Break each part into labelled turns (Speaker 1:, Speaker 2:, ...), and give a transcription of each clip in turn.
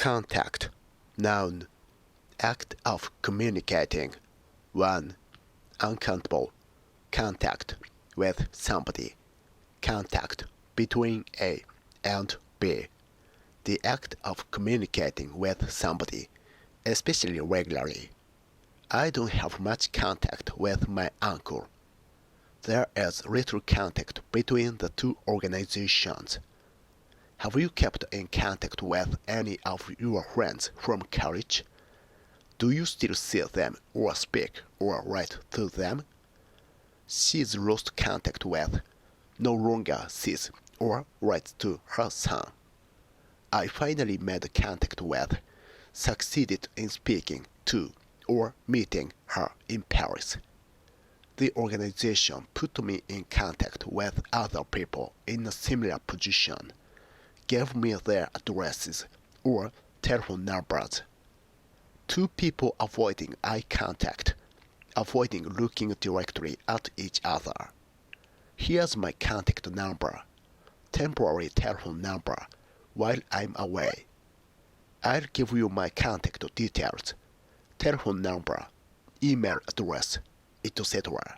Speaker 1: Contact. Noun. Act of communicating. 1. Uncountable. Contact with somebody. Contact between A and B. The act of communicating with somebody, especially regularly. I don't have much contact with my uncle. There is little contact between the two organizations. Have you kept in contact with any of your friends from college? Do you still see them or speak or write to them? She's lost contact with, no longer sees or writes to her son. I finally made contact with, succeeded in speaking to or meeting her in Paris. The organization put me in contact with other people in a similar position, gave me their addresses or telephone numbers. Two people avoiding eye contact, avoiding looking directly at each other. Here's my contact number, temporary telephone number, while I'm away. I'll give you my contact details, telephone number, email address, etc.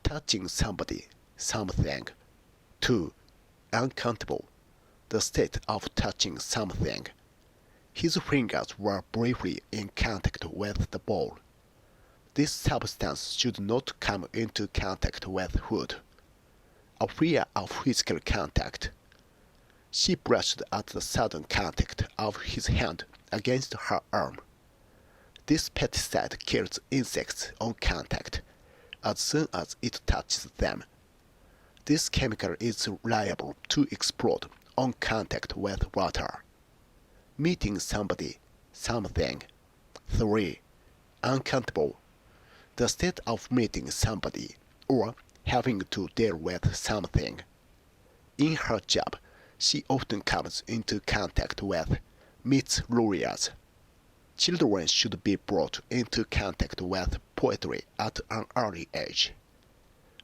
Speaker 1: Touching somebody, something. 2. Uncountable. The state of touching something. His fingers were briefly in contact with the ball. This substance should not come into contact with food. A fear of physical contact. She blushed at the sudden contact of his hand against her arm. This pesticide kills insects on contact, as soon as it touches them. This chemical is liable to explode on contact with water. Meeting somebody, something. 3. Uncountable. The state of meeting somebody or having to deal with something. In her job, she often comes into contact with, meets lawyers. Children should be brought into contact with poetry at an early age.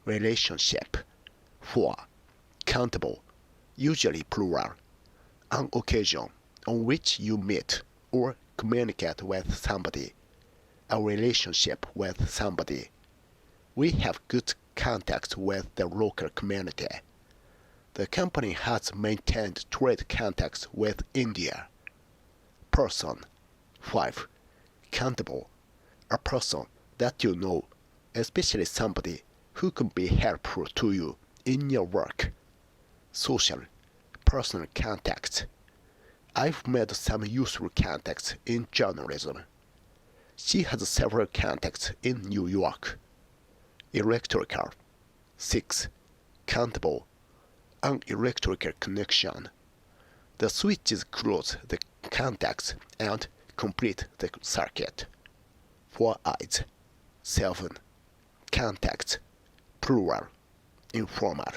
Speaker 1: Relationship. 4. Countable, usually plural. An occasion on which you meet or communicate with somebody. A relationship with somebody. We have good contacts with the local community. The company has maintained trade contacts with India. Person. 5. Countable. A person that you know, especially somebody who can be helpful to you in your work. Social. Personal contacts. I've made some useful contacts in journalism. She has several contacts in New York. Electrical. 6. Countable. An electrical connection. The switches close the contacts and complete the circuit. 4 eyes. 7. Contacts. Plural. Informal.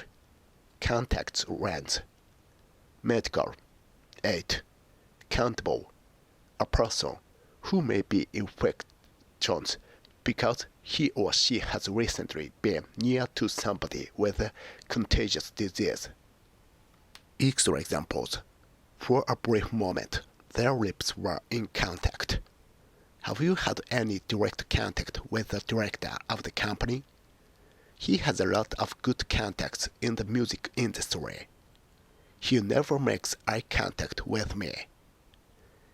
Speaker 1: Contacts lens. Medical. 8. Countable. A person who may be infectious because he or she has recently been near to somebody with a contagious disease. Extra examples. For a brief moment, their lips were in contact. Have you had any direct contact with the director of the company? He has a lot of good contacts in the music industry. He never makes eye contact with me.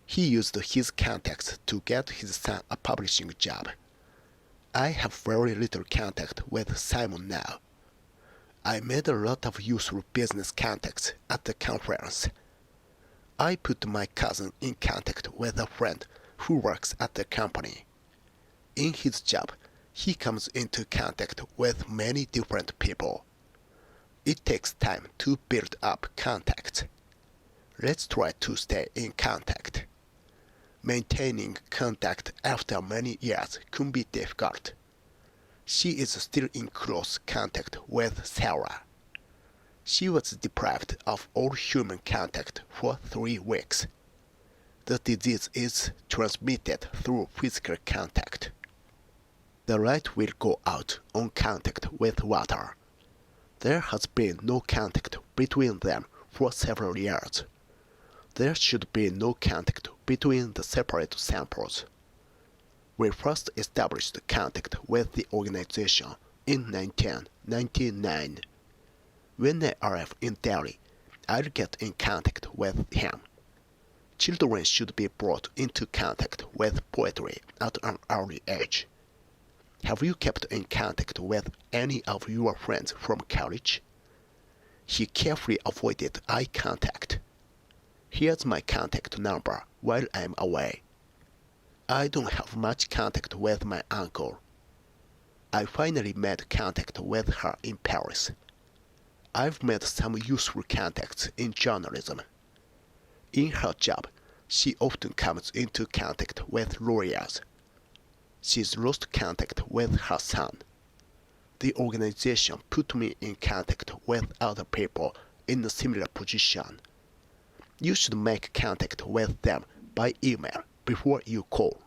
Speaker 1: He used his contacts to get his son a publishing job. I have very little contact with Simon now. I made a lot of useful business contacts at the conference. I put my cousin in contact with a friend who works at the company. In his job, he comes into contact with many different people. It takes time to build up contacts. Let's try to stay in contact. Maintaining contact after many years can be difficult. She is still in close contact with Sarah. She was deprived of all human contact for 3 weeks. The disease is transmitted through physical contact. The light will go out on contact with water. There has been no contact between them for several years. There should be no contact between the separate samples. We first established contact with the organization in 1999. When I arrive in Delhi, I'll get in contact with him. Children should be brought into contact with poetry at an early age. Have you kept in contact with any of your friends from college? He carefully avoided eye contact. Here's my contact number while I'm away. I don't have much contact with my uncle. I finally made contact with her in Paris. I've made some useful contacts in journalism. In her job, she often comes into contact with lawyers. She's lost contact with her son. The organization put me in contact with other people in a similar position. You should make contact with them by email before you call.